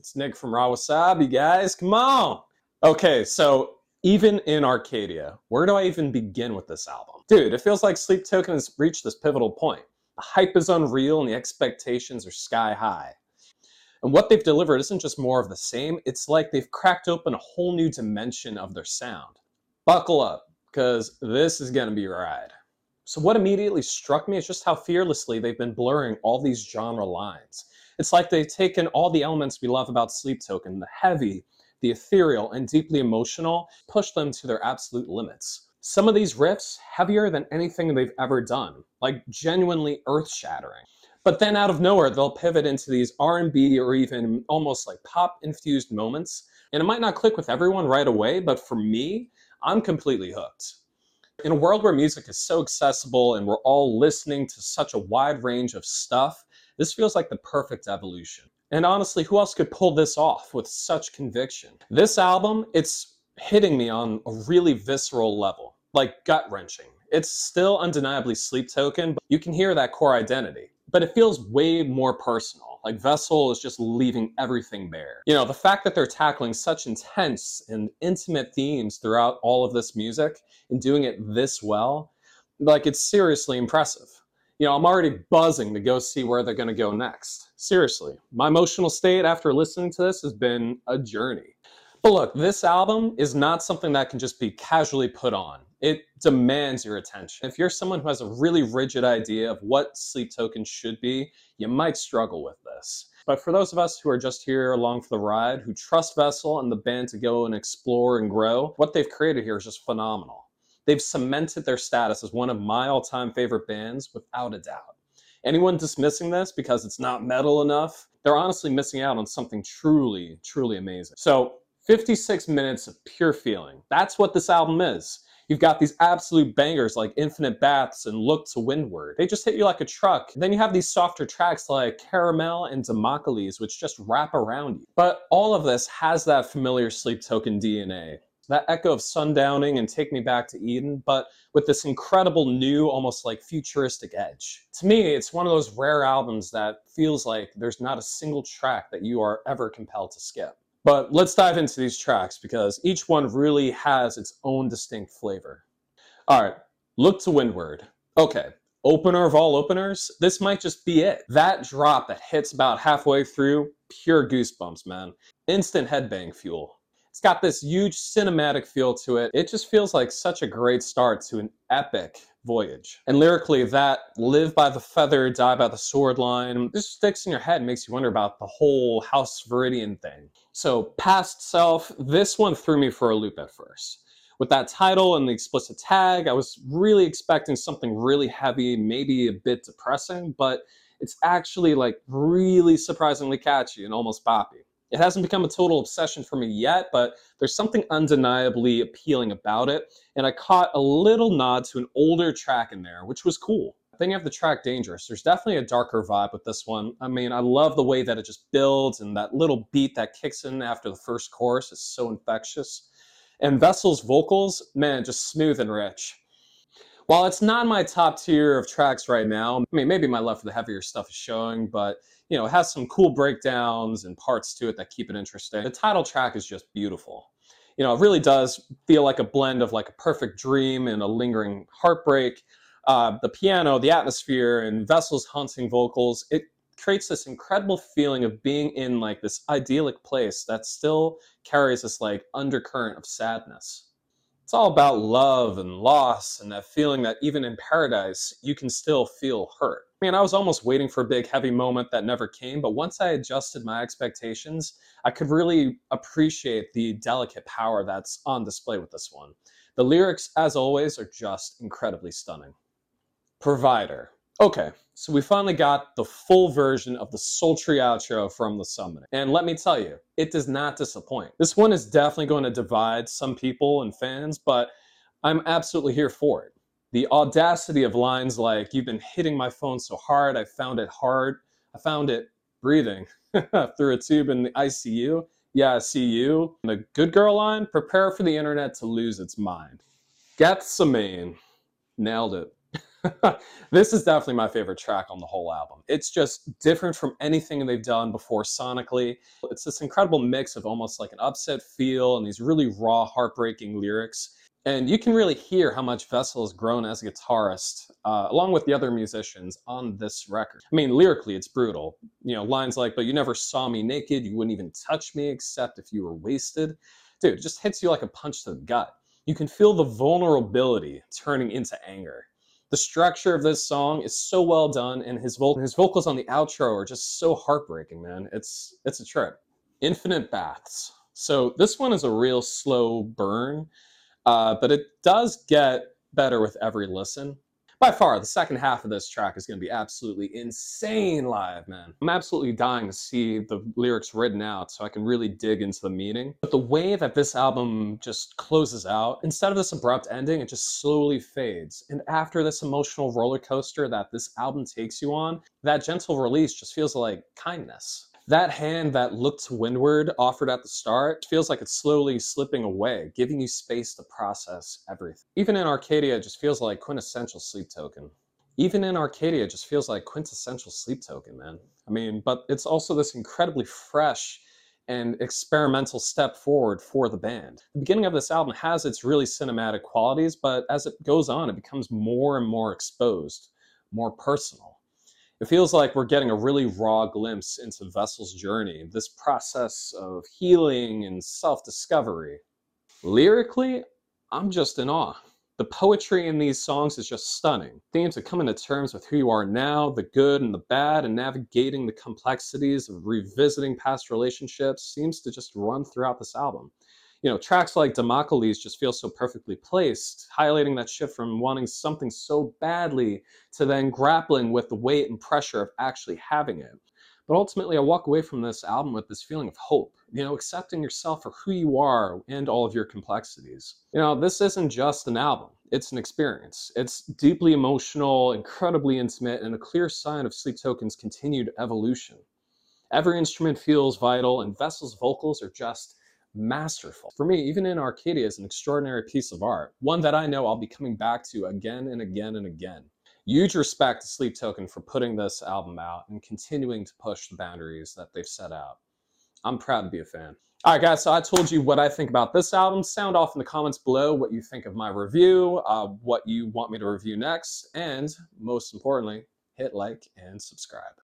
It's Nick from Raw Wasabi, guys. Come on. Okay, so even in Arcadia, where do I even begin with this album? Dude, it feels like Sleep Token has reached this pivotal point. The hype is unreal and the expectations are sky high. And what they've delivered isn't just more of the same, it's like they've cracked open a whole new dimension of their sound. Buckle up, because this is going to be a ride. So what immediately struck me is just how fearlessly they've been blurring all these genre lines. It's like they've taken all the elements we love about Sleep Token, the heavy, the ethereal, and deeply emotional, pushed them to their absolute limits. Some of these riffs, heavier than anything they've ever done, like genuinely earth-shattering. But then out of nowhere, they'll pivot into these R&B or even almost like pop-infused moments. And it might not click with everyone right away, but for me, I'm completely hooked. In a world where music is so accessible and we're all listening to such a wide range of stuff, this feels like the perfect evolution. And honestly, who else could pull this off with such conviction? This album, it's hitting me on a really visceral level, like gut-wrenching. It's still undeniably Sleep Token, but you can hear that core identity. But it feels way more personal. Like Vessel is just leaving everything bare. You know, the fact that they're tackling such intense and intimate themes throughout all of this music and doing it this well, like it's seriously impressive. You know, I'm already buzzing to go see where they're going to go next. Seriously, my emotional state after listening to this has been a journey. But look, this album is not something that can just be casually put on. It demands your attention. If you're someone who has a really rigid idea of what Sleep Token should be, you might struggle with this. But for those of us who are just here along for the ride, who trust Vessel and the band to go and explore and grow, what they've created here is just phenomenal. They've cemented their status as one of my all-time favorite bands without a doubt. Anyone dismissing this because it's not metal enough, they're honestly missing out on something truly, truly amazing. So 56 minutes of pure feeling. That's what this album is. You've got these absolute bangers like Infinite Baths and Look to Windward. They just hit you like a truck. Then you have these softer tracks like Caramel and Democles, which just wrap around you. But all of this has that familiar Sleep Token DNA. That echo of Sundowning and Take Me Back to Eden, but with this incredible new, almost like futuristic edge. To me, it's one of those rare albums that feels like there's not a single track that you are ever compelled to skip. But let's dive into these tracks because each one really has its own distinct flavor. All right, Look to Windward. Okay, opener of all openers, this might just be it. That drop that hits about halfway through, pure goosebumps, man. Instant headbang fuel. It's got this huge cinematic feel to it. It just feels like such a great start to an epic voyage. And lyrically, that live by the feather, die by the sword line, this sticks in your head and makes you wonder about the whole House Viridian thing. So Past Self, this one threw me for a loop at first. With that title and the explicit tag, I was really expecting something really heavy, maybe a bit depressing, but it's actually like really surprisingly catchy and almost boppy. It hasn't become a total obsession for me yet, but there's something undeniably appealing about it, and I caught a little nod to an older track in there, which was cool. Then you have the track Dangerous. There's definitely a darker vibe with this one. I mean, I love the way that it just builds, and that little beat that kicks in after the first chorus is so infectious. And Vessel's vocals, man, just smooth and rich. While it's not my top tier of tracks right now, I mean, maybe my love for the heavier stuff is showing, but you know, it has some cool breakdowns and parts to it that keep it interesting. The title track is just beautiful. You know, it really does feel like a blend of like a perfect dream and a lingering heartbreak. The piano, the atmosphere, and Vessel's haunting vocals, it creates this incredible feeling of being in like this idyllic place that still carries this like undercurrent of sadness. It's all about love and loss and that feeling that even in paradise, you can still feel hurt. I mean, I was almost waiting for a big heavy moment that never came, but once I adjusted my expectations, I could really appreciate the delicate power that's on display with this one. The lyrics, as always, are just incredibly stunning. Provider. Okay, so we finally got the full version of the sultry outro from the summit. And let me tell you, it does not disappoint. This one is definitely going to divide some people and fans, but I'm absolutely here for it. The audacity of lines like, "You've been hitting my phone so hard, I found it hard. I found it breathing through a tube in the ICU. Yeah, I see you." And the good girl line, "Prepare for the internet to lose its mind." Gethsemane. Nailed it. This is definitely my favorite track on the whole album. It's just different from anything they've done before sonically. It's this incredible mix of almost like an upset feel and these really raw, heartbreaking lyrics. And you can really hear how much Vessel has grown as a guitarist, along with the other musicians on this record. I mean, lyrically, it's brutal. You know, lines like, "But you never saw me naked, you wouldn't even touch me except if you were wasted." Dude, it just hits you like a punch to the gut. You can feel the vulnerability turning into anger. The structure of this song is so well done, and his vocals on the outro are just so heartbreaking, man. It's a trip. Infinite Baths. So this one is a real slow burn, but it does get better with every listen. By far, the second half of this track is going to be absolutely insane live, man. I'm absolutely dying to see the lyrics written out so I can really dig into the meaning. But the way that this album just closes out, instead of this abrupt ending, it just slowly fades. And after this emotional roller coaster that this album takes you on, that gentle release just feels like kindness. That hand that looked windward offered at the start feels like it's slowly slipping away, giving you space to process everything. Even in Arcadia, it just feels like quintessential Sleep Token. Even in Arcadia, it just feels like quintessential Sleep Token, man. I mean, but it's also this incredibly fresh and experimental step forward for the band. The beginning of this album has its really cinematic qualities, but as it goes on, it becomes more and more exposed, more personal. It feels like we're getting a really raw glimpse into Vessel's journey, this process of healing and self discovery. Lyrically, I'm just in awe. The poetry in these songs is just stunning. Themes of coming to terms with who you are now, the good and the bad, and navigating the complexities of revisiting past relationships seems to just run throughout this album. You know, tracks like Democles just feel so perfectly placed, highlighting that shift from wanting something so badly to then grappling with the weight and pressure of actually having it. But ultimately, I walk away from this album with this feeling of hope, you know, accepting yourself for who you are and all of your complexities. You know, this isn't just an album, it's an experience. It's deeply emotional, incredibly intimate, and a clear sign of Sleep Token's continued evolution. Every instrument feels vital, and Vessel's vocals are just masterful. For me, even in Arcadia is an extraordinary piece of art, one that I know I'll be coming back to again and again and again. Huge respect to Sleep Token for putting this album out and continuing to push the boundaries that they've set out. I'm proud to be a fan. All right, guys, so I told you what I think about this album. Sound off in the comments below what you think of my review, what you want me to review next, and most importantly, hit like and subscribe.